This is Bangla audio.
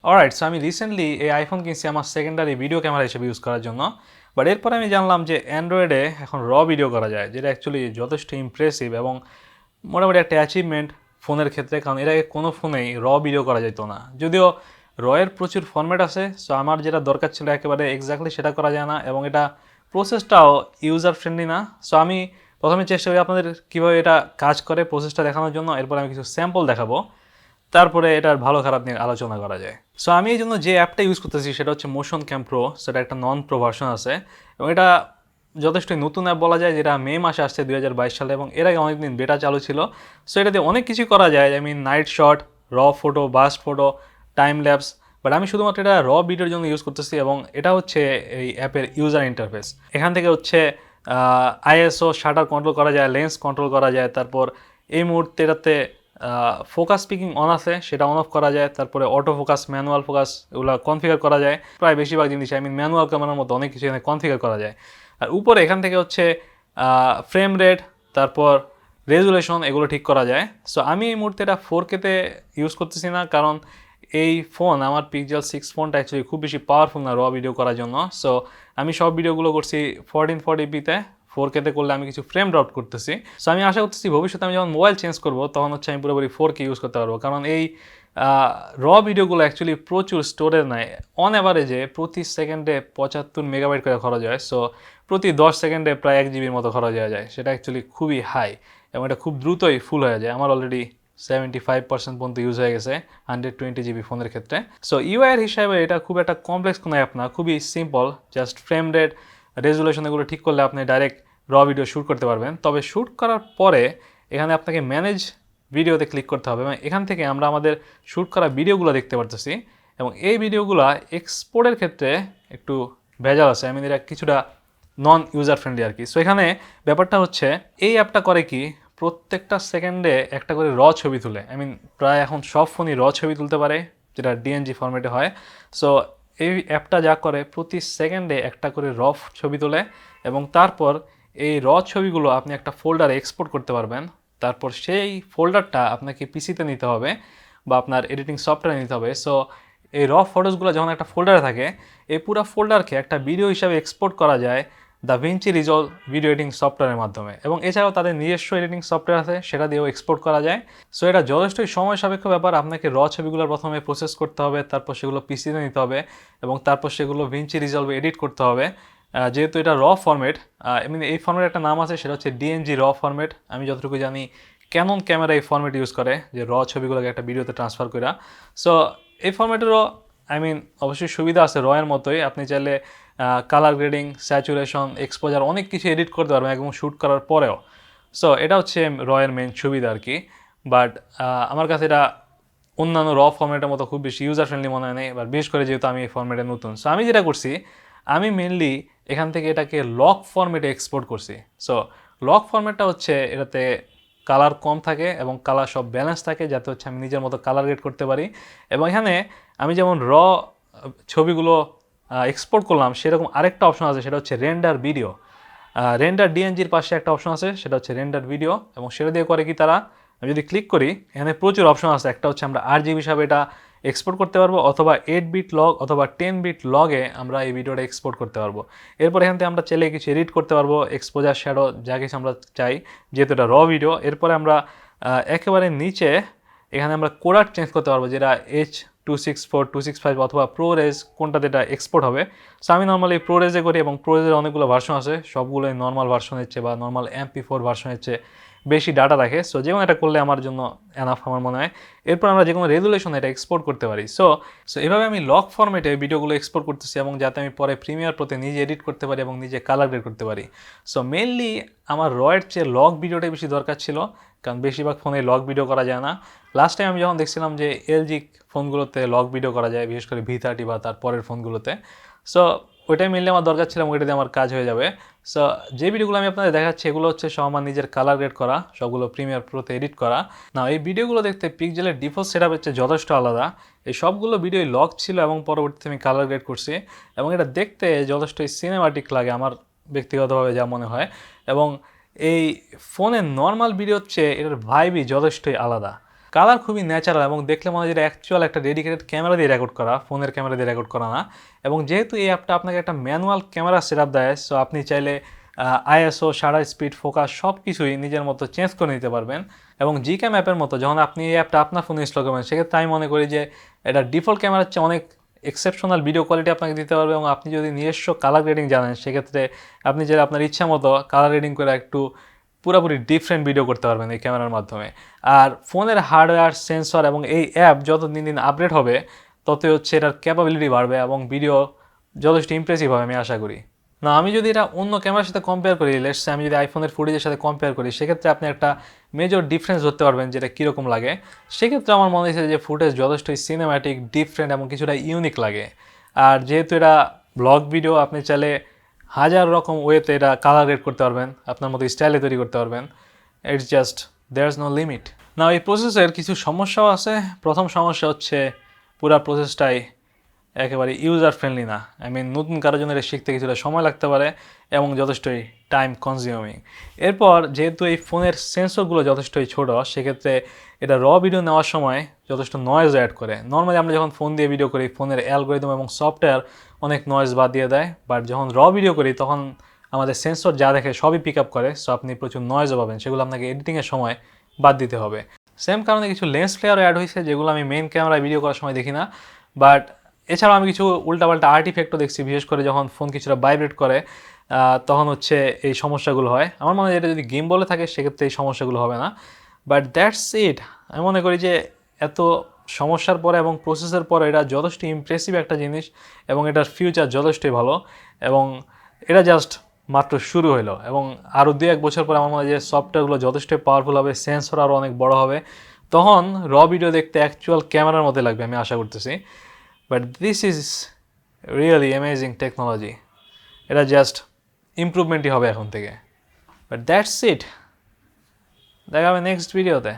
অলরাইট, সো আমি রিসেন্টলি এই আইফোন কিনছি আমার সেকেন্ডারি ভিডিও ক্যামেরা হিসেবে ইউজ করার জন্য। বাট এরপরে আমি জানলাম যে অ্যান্ড্রয়েডে এখন র ভিডিও করা যায়, যেটা অ্যাকচুয়ালি যথেষ্ট ইমপ্রেসিভ এবং মোটামুটি একটা অ্যাচিভমেন্ট ফোনের ক্ষেত্রে, কারণ এর আগে কোনো ফোনেই র ভিডিও করা যেত না। যদিও র এর প্রচুর ফরম্যাট আছে, সো আমার যেটা দরকার ছিল একেবারে এক্স্যাক্টলি সেটা করা যায় না, এবং এটা প্রসেসটাও ইউজার ফ্রেন্ডলি না। সো আমি প্রথমে চেষ্টা করি আপনাদের কীভাবে এটা কাজ করে প্রসেসটা দেখানোর জন্য, এরপর আমি কিছু স্যাম্পল দেখাবো, তারপরে এটার ভালো খারাপ নিয়ে আলোচনা করা যায়। সো আমি এই জন্য যে অ্যাপটা ইউজ করতেছি সেটা হচ্ছে মোশন ক্যাম প্রো। সেটা একটা নন প্রো ভার্সন আছে এবং এটা যথেষ্ট নতুন অ্যাপ বলা যায়, যেটা মে মাসে আসছে 2022 সালে, এবং এর আগে অনেকদিন বেটা চালু ছিল। সো এটাতে অনেক কিছু করা যায়, I mean night shot, raw photo, bust photo, time lapse. But আমি শুধুমাত্র এটা র ভিডিওর জন্য ইউজ করতেছি, এবং এটা হচ্ছে এই অ্যাপের ইউজার ইন্টারফেস। এখান থেকে হচ্ছে আইএসও শাটার কন্ট্রোল করা যায়, লেন্স কন্ট্রোল করা যায়, তারপর এই মুহূর্তে এটাতে ফোকাস স্পিকিং অন আছে, সেটা অন অফ করা যায়, তারপরে অটো ফোকাস, ম্যানুয়াল ফোকাস, এগুলো কনফিগার করা যায়। প্রায় বেশিরভাগ জিনিস আই মিন ম্যানুয়াল ক্যামেরার মতো অনেক কিছু এখানে কনফিগার করা যায়। আর উপরে এখান থেকে হচ্ছে ফ্রেম রেট, তারপর রেজুলেশন, এগুলো ঠিক করা যায়। সো আমি এই মুহূর্তে এটা 4K-তে ইউজ করতেছি না, কারণ এই ফোন আমার পিক্সেল 6 ফোনটা অ্যাকচুয়ালি খুব বেশি পাওয়ারফুল না র ভিডিও করার জন্য। সো আমি সব ভিডিওগুলো করছি 1440p-তে। 4K-তে করলে আমি কিছু ফ্রেম ড্রপ করতেছি। সো আমি আশা করতেছি ভবিষ্যতে আমি যখন মোবাইল চেঞ্জ করবো তখন হচ্ছে আমি পুরোপুরি 4K ইউজ করতে পারবো, কারণ এই র ভিডিওগুলো অ্যাকচুয়ালি প্রচুর স্টোরেজ নেয়। অন অ্যাভারেজে প্রতি সেকেন্ডে 75 মেগাবাইট করে খরচ হয়। সো প্রতি 10 সেকেন্ডে প্রায় 1 জিবির মতো খরচ হয়ে যায়, সেটা অ্যাকচুয়ালি খুবই হাই, এবং এটা খুব দ্রুতই ফুল হয়ে যায়। আমার অলরেডি 75% পর্যন্ত ইউজ হয়ে গেছে 120 জিবি ফোনের ক্ষেত্রে। সো ইউআইয়ের হিসাবে এটা খুব একটা কমপ্লেক্স কোনো অ্যাপ না, খুবই simple. Just frame rate, resolution এগুলো ঠিক করলে আপনি ডাইরেক্ট র ভিডিও শ্যুট করতে পারবেন। তবে শ্যুট করার পরে এখানে আপনাকে ম্যানেজ ভিডিওতে ক্লিক করতে হবে, এবং এখান থেকে আমরা আমাদের শ্যুট করা ভিডিওগুলো দেখতে পারতেছি, এবং এই ভিডিওগুলো এক্সপোর্টের ক্ষেত্রে একটু ভেজাল আছে। আমি এটা কিছুটা নন ইউজার ফ্রেন্ডলি আর কি। সো এখানে ব্যাপারটা হচ্ছে এই অ্যাপটা করে কি, প্রত্যেকটা সেকেন্ডে একটা করে র ছবি তুলে। আই মিন প্রায় এখন সব ফোনই র ছবি তুলতে পারে, যেটা ডিএনজি ফরম্যাটে হয়। সো এই অ্যাপটা যা করে, প্রতি সেকেন্ডে একটা করে র ছবি তোলে, এবং তারপর এই র ছবিগুলো আপনি একটা ফোল্ডারে এক্সপোর্ট করতে পারবেন। তারপর সেই ফোল্ডারটা আপনাকে পিসিতে নিতে হবে বা আপনার এডিটিং সফটওয়্যারে নিতে হবে। সো এই র ফটোসগুলো যখন একটা ফোল্ডারে থাকে, এই পুরো ফোল্ডারকে একটা ভিডিও হিসাবে এক্সপোর্ট করা যায় দাভিঞ্চি রিজলভ ভিডিও এডিটিং সফটওয়্যারের মাধ্যমে, এবং এছাড়াও তাদের নিজস্ব এডিটিং সফটওয়্যার আছে, সেটা দিয়েও এক্সপোর্ট করা যায়। সো এটা যথেষ্টই সময় সাপেক্ষ ব্যাপার। আপনাকে র ছবিগুলো প্রথমে প্রসেস করতে হবে, তারপর সেগুলো পিসিতে নিতে হবে, এবং তারপর সেগুলো ভিঞ্চি রিজলভে এডিট করতে হবে। যেহেতু এটা র ফরম্যাট, এমনি এই ফরম্যাটের একটা নাম আছে, সেটা হচ্ছে ডিএনজি র ফরম্যাট। আমি যতটুকু জানি ক্যানন ক্যামেরা এই ফরম্যাট ইউজ করে, যে র ছবিগুলোকে একটা ভিডিওতে ট্রান্সফার করা। সো এই ফরম্যাটেরও আই মিন অবশ্যই সুবিধা আছে র এর মতোই। আপনি চাইলে কালার গ্রেডিং, স্যাচুরেশন, এক্সপোজার অনেক কিছু এডিট করতে পারবেন এবং শ্যুট করার পরেও। সো এটা হচ্ছে র এর মেন সুবিধা আর কি। বাট আমার কাছে এটা অন্যান্য র ফরম্যাটের মতো খুব বেশি ইউজার ফ্রেন্ডলি মনে হয় নেই, এবার বিশেষ করে যেহেতু আমি এই ফরম্যাটে নতুন। সো আমি যেটা করছি, আমি মেনলি এখান থেকে এটাকে লক ফরম্যাটে এক্সপোর্ট করছি। সো লক ফরম্যাটটা হচ্ছে এটাতে কালার কম থাকে এবং কালার সব ব্যালেন্স থাকে, যাতে হচ্ছে আমি নিজের মতো কালার গ্রেড করতে পারি। এবং এখানে আমি যেমন র ছবিগুলো এক্সপোর্ট করলাম, সেরকম আরেকটা অপশন আছে, সেটা হচ্ছে রেন্ডার ভিডিও। রেন্ডার ডিএনজির পাশে একটা অপশন আছে, সেটা হচ্ছে রেন্ডার ভিডিও, এবং সেটা দিয়ে করে কি তারা, আমি যদি ক্লিক করি এখানে প্রচুর অপশন আছে। একটা হচ্ছে আমরা 8 জিবি হিসাবে এটা এক্সপোর্ট করতে পারবো, অথবা 8 বিট লগ অথবা 10 বিট লগে আমরা এই ভিডিওটা এক্সপোর্ট করতে পারবো। এরপর এখান থেকে আমরা চাইলে কিছু এডিট করতে পারবো, এক্সপোজার, শ্যাডো, যা কিছু আমরা চাই, যেহেতু এটা র ভিডিও। এরপরে আমরা একেবারে নিচে এখানে আমরা কোডার চেঞ্জ করতে পারবো, যেটা H264, 265 অথবা প্রোরেজ, কোনটাতে এটা এক্সপোর্ট হবে। সো আমি নর্মালি প্রোরেজে করি, এবং প্রোরেজের অনেকগুলো ভার্সন আছে, সবগুলোই নর্মাল ভার্সনের চেয়ে বা নর্মাল MP4 ভার্সনের চেয়ে বেশি ডাটা রাখে। সো যে কোনো এটা করলে আমার জন্য এনাফ আমার মনে হয়। এরপর আমরা যে কোনো রেজুলেশন এটা এক্সপোর্ট করতে পারি। সো এভাবে আমি লক ফরম্যাটে ভিডিওগুলো এক্সপোর্ট করতেছি, এবং যাতে আমি পরে প্রিমিয়ার প্রোতে নিজে এডিট করতে পারি এবং নিজে কালার গ্রেড করতে পারি। সো মেনলি আমার রয়ের চেয়ে লক ভিডিওটাই বেশি দরকার ছিল, কারণ বেশিরভাগ ফোনে লক ভিডিও করা যায় না। লাস্ট টাইম আমি যখন দেখছিলাম যে এলজি ফোনগুলোতে লক ভিডিও করা যায়, বিশেষ করে V30 বা তার পরের ফোনগুলোতে। সো ওইটাই মেনলি আমার দরকার ছিল, ওইটাতে আমার কাজ হয়ে যাবে। সো যে ভিডিওগুলো আমি আপনাদের দেখাচ্ছি, এগুলো হচ্ছে সব আমার নিজের কালার গ্রেড করা, সবগুলো প্রিমিয়ার প্রোতে এডিট করা না। এই ভিডিওগুলো দেখতে পিক্সেলের ডিফল্ট সেটআপ হচ্ছে যথেষ্ট আলাদা। এই সবগুলো ভিডিওই লক ছিল, এবং পরবর্তীতে আমি কালার গ্রেড করছি, এবং এটা দেখতে যথেষ্টই সিনেমাটিক লাগে আমার ব্যক্তিগতভাবে যা মনে হয়। এবং এই ফোনের নর্মাল ভিডিওর চেয়ে এটার ভাইবই যথেষ্টই আলাদা। কালার খুবই ন্যাচারাল এবং দেখলে মনে হয় যে অ্যাকচুয়াল একটা ডেডিকেটেড ক্যামেরা দিয়ে রেকর্ড করা, ফোনের ক্যামেরা দিয়ে রেকর্ড করা না। এবং যেহেতু এই অ্যাপটা আপনাকে একটা ম্যানুয়াল ক্যামেরা সেট আপ দেয়, সো আপনি চাইলে আইএসও, শাটার স্পিড, ফোকাস সব কিছুই নিজের মতো চেঞ্জ করে নিতে পারবেন। এবং জিক্যাম অ্যাপের মতো যখন আপনি এই অ্যাপটা আপনার ফোনে ইনস্টল করবেন, সেক্ষেত্রে আমি মনে করি যে এটা ডিফল্ট ক্যামেরার চেয়ে অনেক এক্সেপশনাল ভিডিও কোয়ালিটি আপনাকে দিতে পারবে। এবং আপনি যদি নিজস্ব কালার গ্রেডিং জানেন, সেক্ষেত্রে আপনি যে আপনার ইচ্ছা মতো কালার গ্রেডিং করে একটু পুরোপুরি ডিফারেন্ট ভিডিও করতে পারবেন এই ক্যামেরার মাধ্যমে। আর ফোনের হার্ডওয়্যার, সেন্সর এবং এই অ্যাপ যত দিন দিন আপডেট হবে, ততই হচ্ছে এটার ক্যাপাবিলিটি বাড়বে এবং ভিডিও যথেষ্ট ইমপ্রেসিভ হবে আমি আশা করি। না, আমি যদি এটা অন্য ক্যামেরার সাথে কম্পেয়ার করি, লেটস সে আমি যদি আইফোনের ফুটেজের সাথে কম্পেয়ার করি, সেক্ষেত্রে আপনি একটা মেজর ডিফারেন্স ধরতে পারবেন যেটা কীরকম লাগে। সেক্ষেত্রে আমার মনে হয়েছে যে ফুটেজ যথেষ্টই সিনেম্যাটিক, ডিফারেন্ট এবং কিছুটা ইউনিক লাগে। আর যেহেতু এটা ব্লগ ভিডিও, আপনি চাইলে হাজার রকম ওয়েতে এটা কালার গ্রেড করতে পারবেন, আপনার মতো স্টাইলে তৈরি করতে পারবেন। It's just there is no limit. না, এই প্রসেসের কিছু সমস্যাও আছে। প্রথম সমস্যা হচ্ছে পুরো প্রসেসটাই একেবারে ইউজার ফ্রেন্ডলি না। নতুন কারোর জন্য এটা শিখতে কিছুটা সময় লাগতে পারে এবং যথেষ্টই টাইম কনজিউমিং। এরপর যেহেতু এই ফোনের সেন্সরগুলো যথেষ্টই ছোটো, সেক্ষেত্রে এটা ভিডিও নেওয়ার সময় যথেষ্ট নয়েজ অ্যাড করে। নর্মালি আমরা যখন ফোন দিয়ে ভিডিও করি, ফোনের অ্যালগোরিদম এবং সফটওয়্যার অনেক নয়েজ বাদ দিয়ে দেয়, বাট যখন ভিডিও করি তখন আমাদের সেন্সর যা দেখে সবই পিক আপ করে, সো আপনি প্রচুর নয়েজও পাবেন, সেগুলো আপনাকে এডিটিংয়ের সময় বাদ দিতে হবে। সেম কারণে কিছু লেন্স ফ্লেয়ারও অ্যাড হয়েছে, যেগুলো আমি মেইন ক্যামেরায় ভিডিও করার সময় দেখি না। বাট এছাড়াও আমি কিছু উল্টাপাল্টা আর্টিফেক্টও দেখছি, বিশেষ করে যখন ফোন কিছুটা ভাইব্রেট করে তখন হচ্ছে এই সমস্যাগুলো হয়। আমার মনে হয় এটা যদি গেম বলে থাকে, সেক্ষেত্রে এই সমস্যাগুলো হবে না। But that's it. আমি মনে করি যে এত সমস্যার পরে এবং প্রসেসের পরে এটা যথেষ্ট ইমপ্রেসিভ একটা জিনিস এবং এটার ফিউচার যথেষ্টই ভালো। এবং এটা জাস্ট মাত্র শুরু হলো এবং আরও 2-1 বছর পরে আমার মনে হয় যে সফটওয়্যারগুলো যথেষ্টই পাওয়ারফুল হবে, সেন্সর আরও অনেক বড় হবে, তখন ভিডিও দেখতে অ্যাকচুয়াল ক্যামেরার মধ্যে লাগবে আমি আশা করতেছি। But this is really amazing technology. এটা জাস্ট ইমপ্রুভমেন্টই হবে এখন থেকে। But that's it. দেখা হবে নেক্সট ভিডিওতে।